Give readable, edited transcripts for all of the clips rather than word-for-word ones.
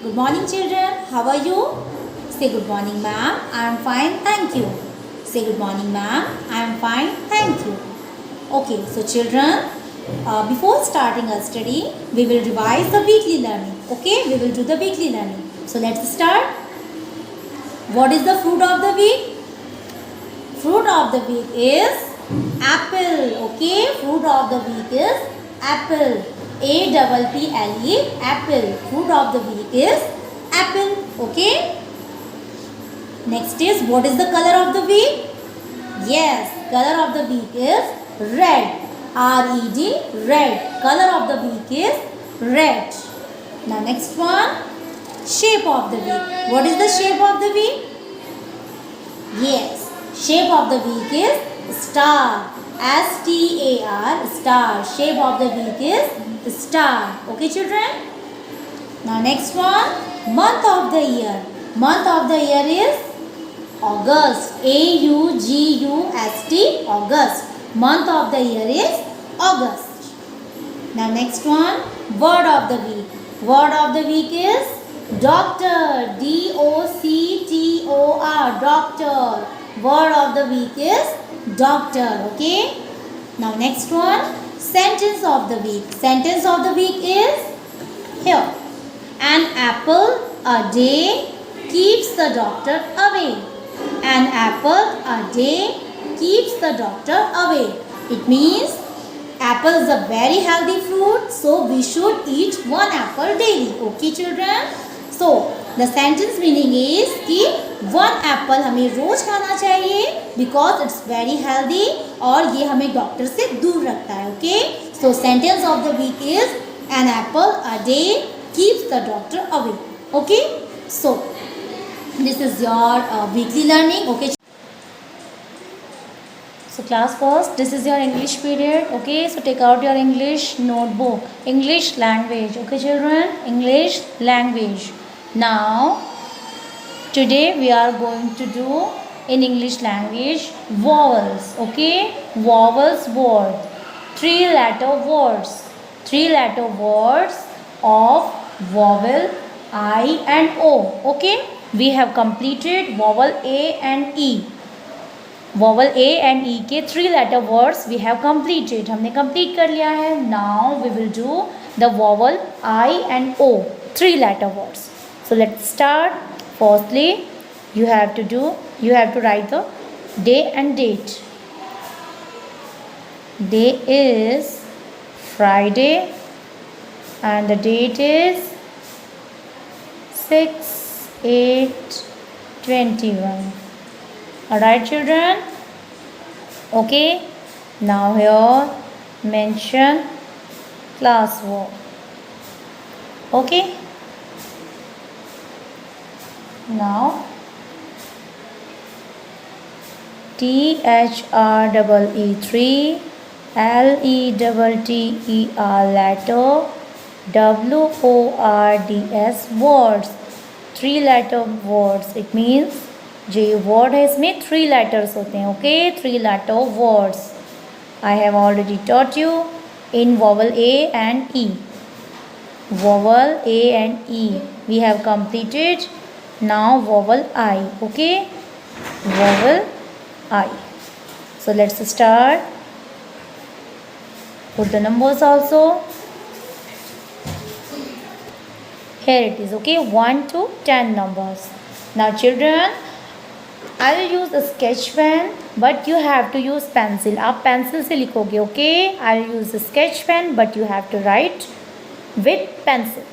Good morning, children. How are you? Say good morning, ma'am. I am fine, thank you. Say good morning, ma'am. I am fine, thank you. Okay, so children, before starting our study, we will revise the weekly learning. Okay, we will do the weekly learning. So let's start. What is the fruit of the week? Fruit of the week is apple. Okay, fruit of the week is apple. A-double-P-L-E, apple. Fruit of the week is apple. Okay. Next is, what is the color of the week? Yes, color of the week is red. R-E-D, red. Color of the week is red. Now next one, shape of the week. What is the shape of the week? Yes, shape of the week is star. S-T-A-R, star. Shape of the week is star. Okay, children? Now next one, month of the year. Month of the year is August. A-U-G-U-S-T, August. Month of the year is August. Now next one, word of the week. Word of the week is doctor. D-O-C-T-O-R, doctor. Word of the week is doctor. Okay. Now next one, sentence of the week. Sentence of the week is here. An apple a day keeps the doctor away. An apple a day keeps the doctor away. It means apple is a very healthy fruit, so we should eat one apple daily. Okay, children? So the sentence meaning is कि one apple हमें रोज खाना चाहिए because it's very healthy और ये हमें doctor से दूर रखता है. Okay? So sentence of the week is an apple a day keeps the doctor away. Okay? So this is your weekly learning. Okay? So class first, this is your English period. Okay, so take out your English notebook. English language. Okay, children, English language. Now today we are going to do in English language vowels. Okay, vowels word, 3-letter words, 3-letter words of vowel I and O. Okay, we have completed vowel A and E. Vowel A and E के 3-letter words we have completed. हमने complete कर लिया है. Now we will do the vowel I and O 3-letter words. So let's start. Firstly you have to write the day and date. Day is Friday and the date is 6/8/21. Alright, children. Okay, now here mention class work. Okay, now THREE3 LETTER letter WORDS words, 3-letter words. It means जो ये word है इसमें 3 letters होते हैं. Okay, 3-letter words I have already taught you in vowel A and E. Vowel A and E V have completed. Now vowel I. Okay, vowel I. So let's start. Put the numbers also. Here it is. Okay, 1 to 10 numbers. Now children, I will use a sketch pen, but you have to use pencil. आप pencil से लिखोगे. Okay, I will use a sketch pen, but you have to write with pencil.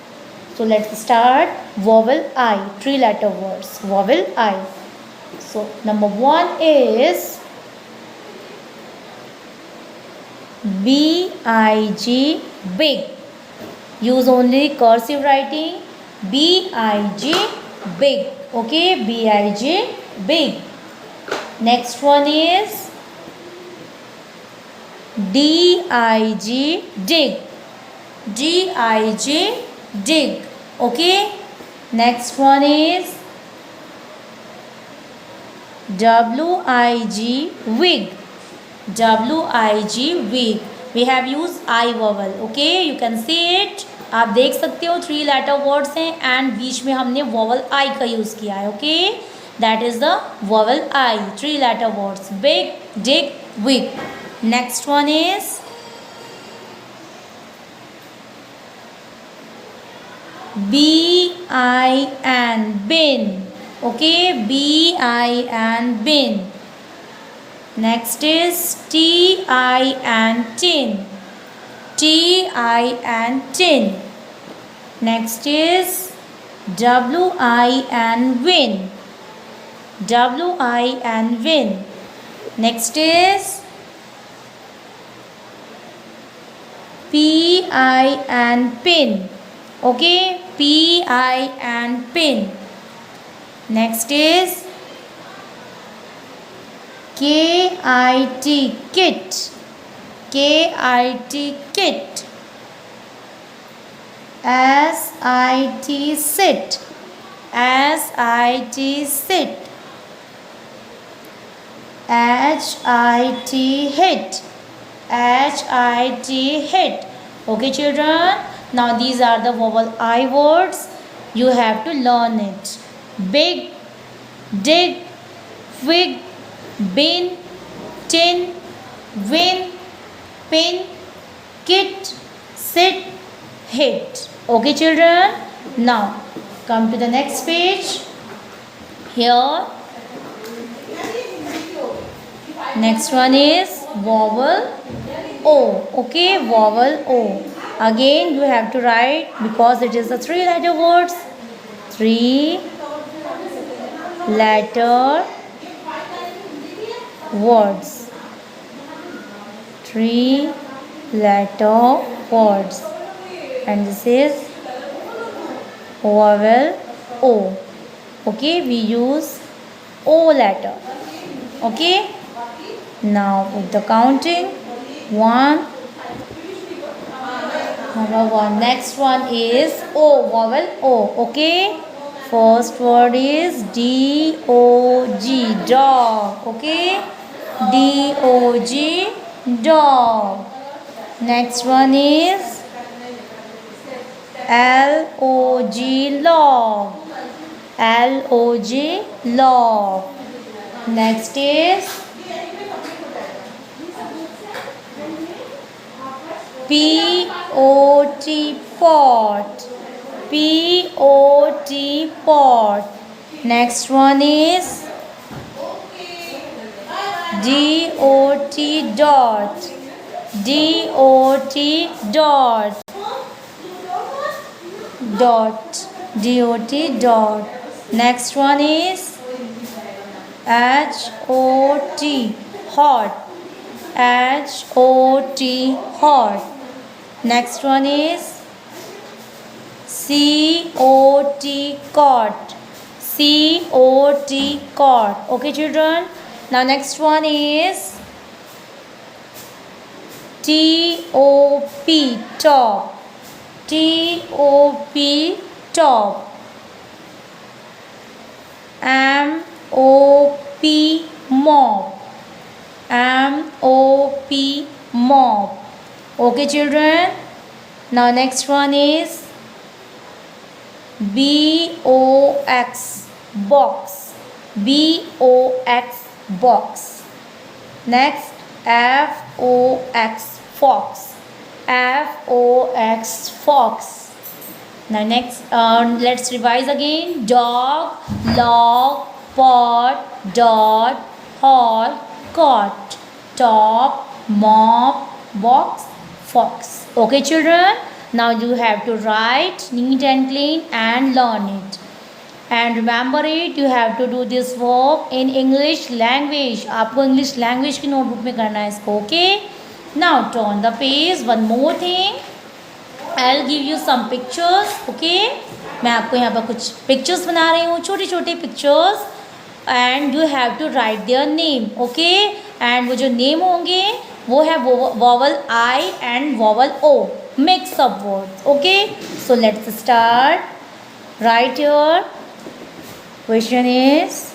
So let's start. Vowel I, 3-letter words. Vowel I. So number 1 is BIG, big. Use only cursive writing. BIG, big. Okay, BIG, big. Next one is DIG, dig. DIG, dig. Okay. Next one is WIG, wig. WIG, wig. We have used I vowel. Okay, you can say it. आप देख सकते हो 3 letter words हैं and बीच में हमने vowel I का use किया है. Okay, that is the vowel I. 3 letter words. Big, dig, wig. Next one is bin. Bin. Okay, bin. Bin. Next is tin. Tin. Tin. Next is win. Win. Next is pin. Okay, pin. Next is kit. Kit. sit. sit. hit. Okay, children. Now these are the vowel I words. You have to learn it. Big, dig, wig, bin, tin, win, pin, kit, sit, hit. Okay, children. Now come to the next page. Here, next one is vowel O. Okay, vowel O. Again you have to write, because it is the 3 letter words, 3 letter words. 3 letter words. And this is vowel O. Okay, we use O letter. Okay, now with the counting, 1. Number 1. Next one is O, vowel O. Okay, first word is dog, dog. Okay, dog, dog. Next one is log, log. Log, log. Next is pot, pot. Pot, pot. Next one is dot, dot. Dot, dot. Dot, dot, dot. Next one is hot, hot. Hot, hot. Next one is cot, cot. Cot, cot. Okay, children. Now next one is top, top. Top, top. mop, mop. Mop, mop. Okay, children. Now next one is box, box. Box, box. Next, fox, fox. Fox, fox. Now next, let's revise again. Dog, log, pot, dot, hall, cot, top, mop, box, fox. Okay, children. Now you have to write neat and clean and learn it. And remember it, you have to do this work in English language. आपको English language की notebook में करना है इसको. Okay. Now turn the page. One more thing. I'll give you some pictures. Okay. मैं आपको यहाँ पर कुछ pictures बना रही हूँ, छोटे छोटे pictures. And you have to write their name. Okay. And वो जो name होंगे वो है vowel I and vowel O. Mix of words. Okay. So let's start. Right here. Question is,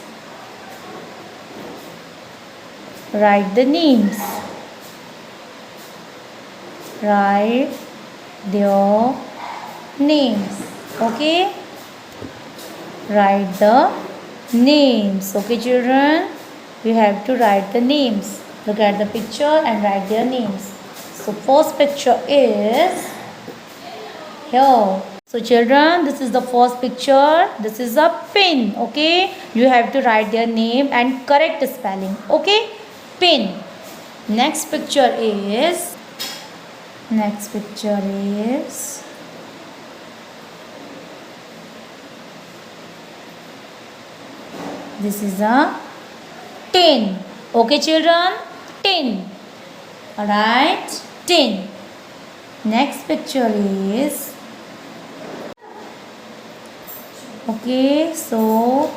write the names. Write their names. Okay, write the names. Okay, children, you have to write the names. Look at the picture and write their names. So first picture is here. So children, this is the first picture. This is a pin. Okay, you have to write their name and correct spelling. Okay, pin. Next picture is this is a tin. Okay children, tin. Alright, tin. Next picture is okay, so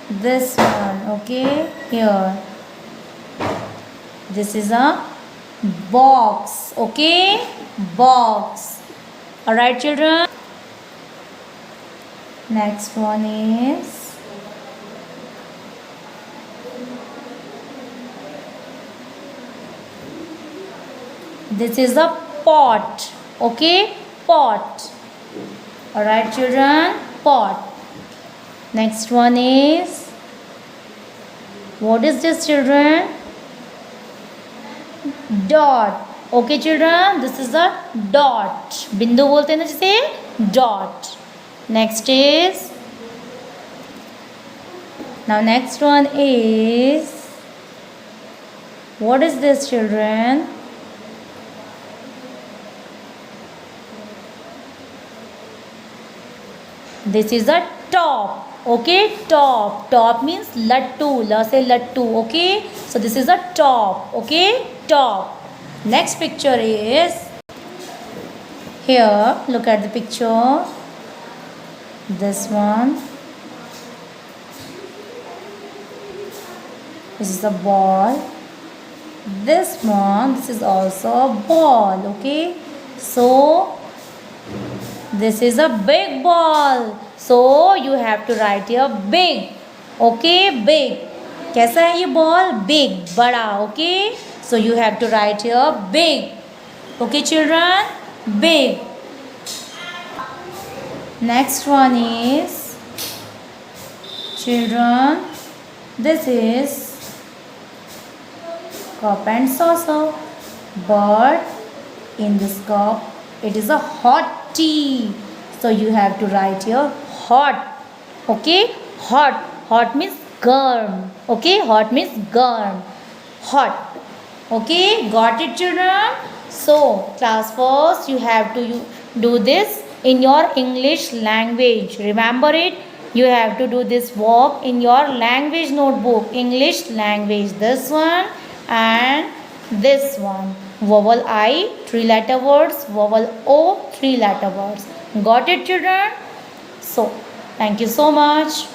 this one. Okay, here this is a box. Okay, box. Alright children, next one is this is a pot. Okay, pot. Alright children, pot. Next one is, what is this children? Dot. Okay children, this is a dot. बिंदु बोलते हैं ना जिसे, dot. Next is, now next one is, what is this children? This is a top. Okay, top. Top means lattu. La say lattu. Okay, so this is a top. Okay, top. Next picture is here. Look at the picture. This one. This is a ball. This one. This is also a ball. Okay, so this is a big ball. So you have to write here big. Okay, big. कैसा है ये ball? Big, बड़ा. Okay, so you have to write here big. Okay children, big. Next one is, children, this is cup and saucer, but in this cup it is a hot tea. So you have to write here hot. Okay, hot. Hot means गर्म. Okay, hot means गर्म. Hot. Okay, got it children? So class first, you have to do this in your English language. Remember it. You have to do this work in your language notebook. English language. This one and this one. Vowel I, 3-letter words. Vowel O, 3-letter words. Got it children? So thank you so much.